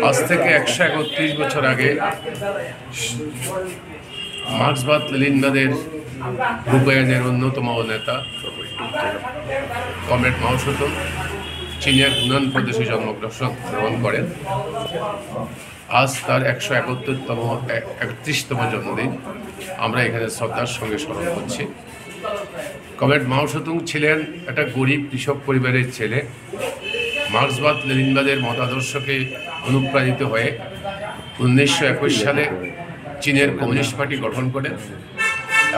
আজ থেকে 131 বছর আগে মার্ক্সবাদ লেনিনবাদের রূপায়ণের অন্যতম নেতা কমরেড মাও সেতুং চীনের হুনান প্রদেশে জন্মগ্রহণ করেন। আজ তার 131তম জন্মদিন আমরা এখানে শ্রদ্ধার সঙ্গে স্মরণ করছি। কমরেড মাও সেতুং ছিলেন একটা গরিব কৃষক পরিবারের ছেলে। মার্ক্সবাদ লেনিনবাদের মতাদর্শকে অনুপ্রাণিত হয়ে 1921 সালে চীনের কমিউনিস্ট পার্টি গঠন করেন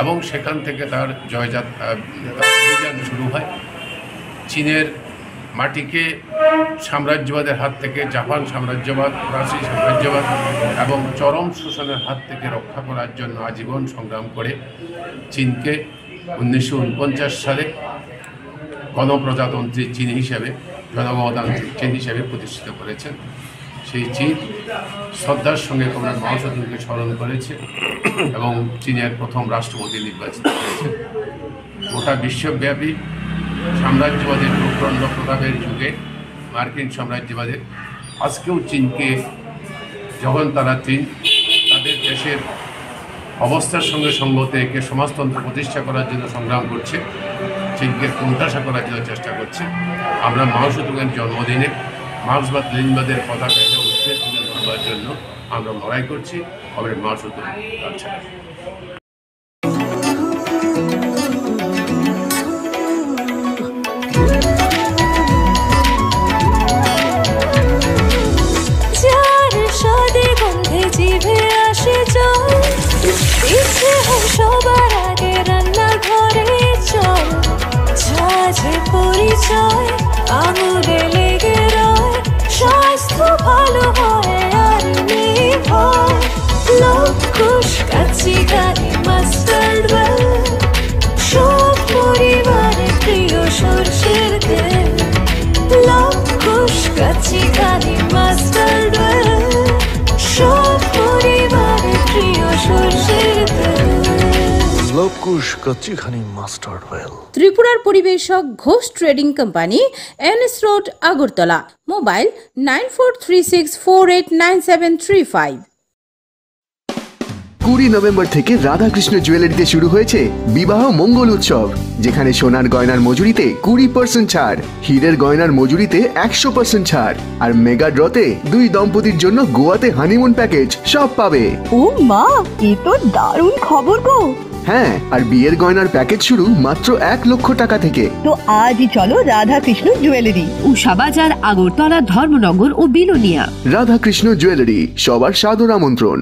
এবং সেখান থেকে তার অভিযান শুরু হয়। চীনের মাটিকে সাম্রাজ্যবাদের হাত থেকে, জাপান সাম্রাজ্যবাদ, ফরাসি সাম্রাজ্যবাদ এবং চরম শোষণের হাত থেকে রক্ষা করার জন্য আজীবন সংগ্রাম করে চীনকে 1949 সালে গণপ্রজাতন্ত্রী চীন হিসেবে, জনগণতান্ত্রিক চীন হিসেবে প্রতিষ্ঠিত করেছেন। সেই চীন শ্রদ্ধার সঙ্গে কমরেড মাও সেতুংকে স্মরণ করেছে এবং চীনের প্রথম রাষ্ট্রপতি নির্বাচিত হয়েছে। গোটা বিশ্বব্যাপী সাম্রাজ্যবাদের প্রচণ্ড প্রতাপের যুগে মার্কিন সাম্রাজ্যবাদের আজকেও চীনকে, যখন চীন তাদের দেশের অবস্থার সঙ্গে সঙ্গত রেখে সমাজতন্ত্র প্রতিষ্ঠা করার জন্য সংগ্রাম করছে, চীনকে কোণঠাসা করার জন্য চেষ্টা করছে, আমরা মাও সেতুংয়ের জন্মদিনে মার্ক্সবাদ লেনিনবাদের পতাকাকে উঠে তুলে ধরবার জন্য আমরা লড়াই করছি। কমরেড মাও সেতুং আচ্ছা। সবার আগে রান্নার ঘরে চল, ঝাঁঝে পরিচয় আঙুলে লেগে রয়, স্বাস্থ্য ভালো হয় আর নেই ভয়। লবকুশ কাচ্চি ঘানি মাস্টার্ড ওয়েল, সব পরিবারের প্রিয় সরষের তেল। লবকুশ কাচ্চি ঘানি মাস্টার্ড ওয়েল, সব পরিবারের প্রিয় সরষের তেল। ত্রিপুরার পরিবেশক Ghosh trading company, NS road, Agartala. Mobile 9436489735। 20 November থেকে রাধাকৃষ্ণ জুয়েলারিতে শুরু হয়েছে বিবাহ মঙ্গল উৎসব, যেখানে সোনার গয়নার মজুরিতে 20% ছাড়, হীরের গয়নার মজুরিতে 100% ছাড়, আর মেগা ড্রতে 2 দম্পতির জন্য গোয়াতে হানিমুন প্যাকেজ সব পাবে। ও মা, এ তো দারুণ খবর গো। হ্যাঁ, আর বিয়ের গয়নার প্যাকেজ শুরু মাত্র 1 লক্ষ টাকা থেকে। তো আজই চলো রাধাকৃষ্ণ জুয়েলারি, উষাবাজার, আগরতলা, ধর্মনগর ও বিলোনিয়া। রাধাকৃষ্ণ জুয়েলারি, সবার সাদর আমন্ত্রণ।